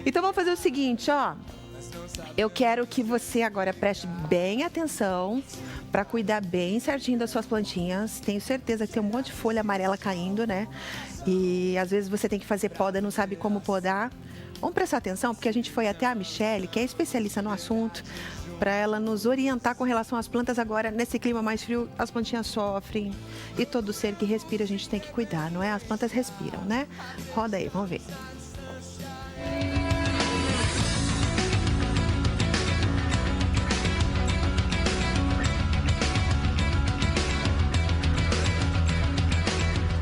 Então vamos fazer o seguinte, ó. Eu quero que você agora preste bem atenção para cuidar bem certinho das suas plantinhas. Tenho certeza que tem um monte de folha amarela caindo, né? E às vezes você tem que fazer poda, não sabe como podar. Vamos prestar atenção, porque a gente foi até a Michele, que é especialista no assunto, para ela nos orientar com relação às plantas. Agora, nesse clima mais frio, as plantinhas sofrem e todo ser que respira a gente tem que cuidar, não é? As plantas respiram, né? Roda aí, vamos ver.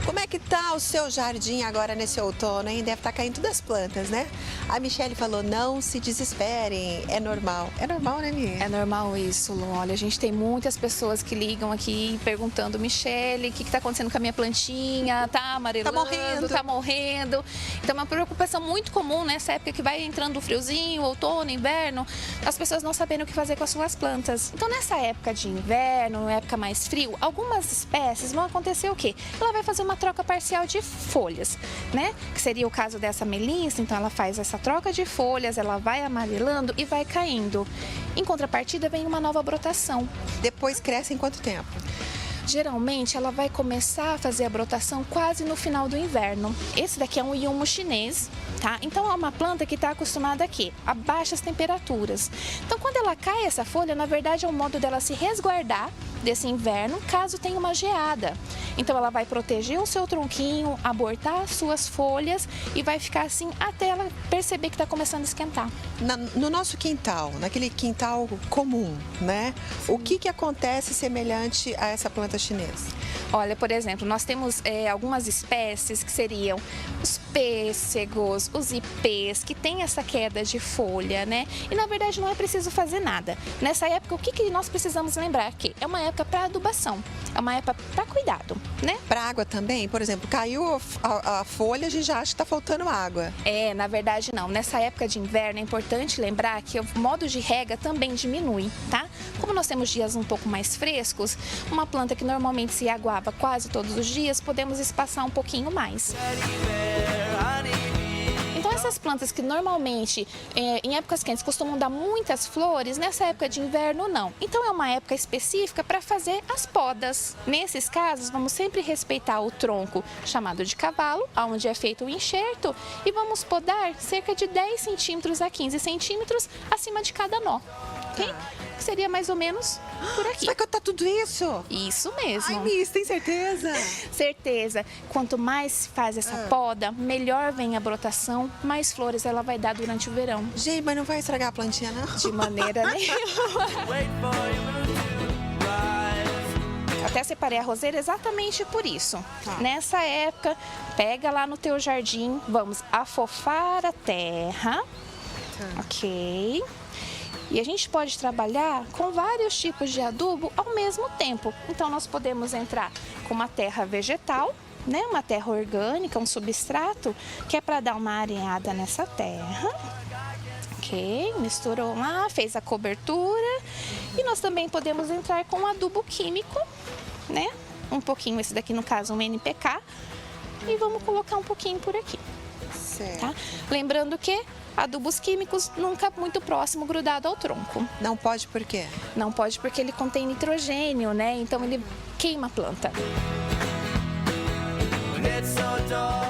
Como é que tá o seu jardim agora nesse outono, hein? Deve estar caindo das plantas, né? A Michele falou, não se desesperem, é normal. É normal, né, Mi? É normal isso, Lu. Olha, a gente tem muitas pessoas que ligam aqui perguntando, Michele, o que está acontecendo com a minha plantinha? Tá amarelando? Tá morrendo. Então é uma preocupação muito comum nessa época que vai entrando o friozinho, outono, inverno, as pessoas não sabendo o que fazer com as suas plantas. Então nessa época de inverno, época mais frio, algumas espécies vão acontecer o quê? Ela vai fazer uma troca parcial de folhas, né? Que seria o caso dessa melissa, então ela faz essa troca de folhas, ela vai amarelando e vai caindo. Em contrapartida, vem uma nova brotação. Depois cresce em quanto tempo? Geralmente, ela vai começar a fazer a brotação quase no final do inverno. Esse daqui é um iumo chinês, tá? Então, é uma planta que está acostumada aqui, a baixas temperaturas. Então, quando ela cai essa folha, na verdade, é um modo dela se resguardar desse inverno, caso tenha uma geada. Então, ela vai proteger o seu tronquinho, abortar as suas folhas e vai ficar assim até ela perceber que está começando a esquentar. No nosso quintal, naquele quintal comum, né? Sim. O que acontece semelhante a essa planta chinesa? Olha, por exemplo, nós temos algumas espécies que seriam os pêssegos, os ipês, que tem essa queda de folha, né? E na verdade não é preciso fazer nada. Nessa época, o que nós precisamos lembrar? Que é uma época para adubação, é uma época para cuidado, né? Para água também? Por exemplo, caiu a folha, a gente já acha que está faltando água. Na verdade não. Nessa época de inverno é importante lembrar que o modo de rega também diminui, tá? Como nós temos dias um pouco mais frescos, uma planta que normalmente se aguava quase todos os dias, podemos espaçar um pouquinho mais. Então essas plantas que normalmente em épocas quentes costumam dar muitas flores, nessa época de inverno não. Então é uma época específica para fazer as podas. Nesses casos vamos sempre respeitar o tronco chamado de cavalo, onde é feito o enxerto, e vamos podar cerca de 10 centímetros a 15 centímetros acima de cada nó. Ok? Que seria mais ou menos por aqui. Você vai cortar tudo isso? Isso mesmo. Ai, Miss, tem certeza? Certeza. Quanto mais se faz essa poda, melhor vem a brotação, mais flores ela vai dar durante o verão. Gente, mas não vai estragar a plantinha, não? De maneira nenhuma. Até separei a roseira exatamente por isso. Nessa época, pega lá no teu jardim, vamos afofar a terra. Ok. E a gente pode trabalhar com vários tipos de adubo ao mesmo tempo. Então, nós podemos entrar com uma terra vegetal, né? Uma terra orgânica, um substrato, que é para dar uma areada nessa terra. Ok, misturou lá, fez a cobertura. E nós também podemos entrar com um adubo químico, né? Um pouquinho, esse daqui no caso um NPK. E vamos colocar um pouquinho por aqui. Certo. Tá? Lembrando que adubos químicos nunca muito próximo, grudado ao tronco. Não pode por quê? Não pode porque ele contém nitrogênio, né? Então ele queima a planta.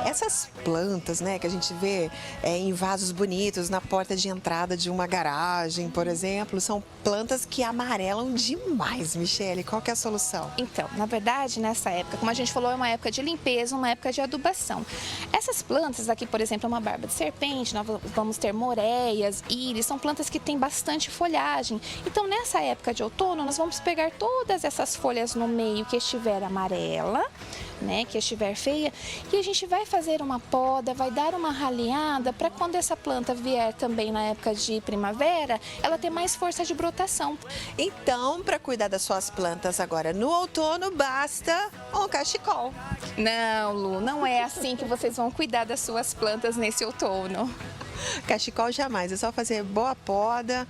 Essas plantas, né, que a gente vê em vasos bonitos na porta de entrada de uma garagem, por exemplo, são plantas que amarelam demais, Michele. Qual que é a solução? Então, na verdade, nessa época, como a gente falou, é uma época de limpeza, uma época de adubação. Essas plantas aqui, por exemplo, é uma barba de serpente, nós vamos ter moreias, íris, são plantas que têm bastante folhagem. Então, nessa época de outono, nós vamos pegar todas essas folhas no meio que estiver amarela, né, que estiver feia, e a gente vai fazer uma poda, vai dar uma raleada para quando essa planta vier também na época de primavera, ela ter mais força de brotação. Então, para cuidar das suas plantas agora no outono, basta um cachecol. Não, Lu, não é assim que vocês vão cuidar das suas plantas nesse outono. Cachecol jamais, é só fazer boa poda,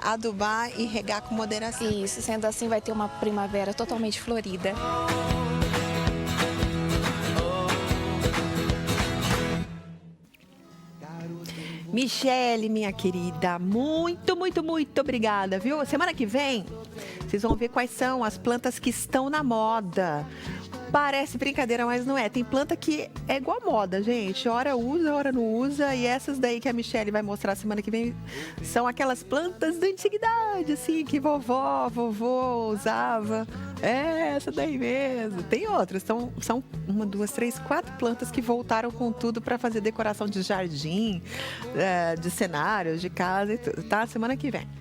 adubar e regar com moderação. Isso, sendo assim vai ter uma primavera totalmente florida. Michele, minha querida, muito, muito, muito obrigada, viu? Semana que vem, vocês vão ver quais são as plantas que estão na moda. Parece brincadeira, mas não é. Tem planta que é igual a moda, gente. Hora usa, hora não usa. E essas daí que a Michele vai mostrar semana que vem são aquelas plantas da antiguidade, assim, que vovô usava. É, essa daí mesmo. Tem outras. São 1, 2, 3, 4 plantas que voltaram com tudo para fazer decoração de jardim, de cenários, de casa e tudo, tá? Semana que vem.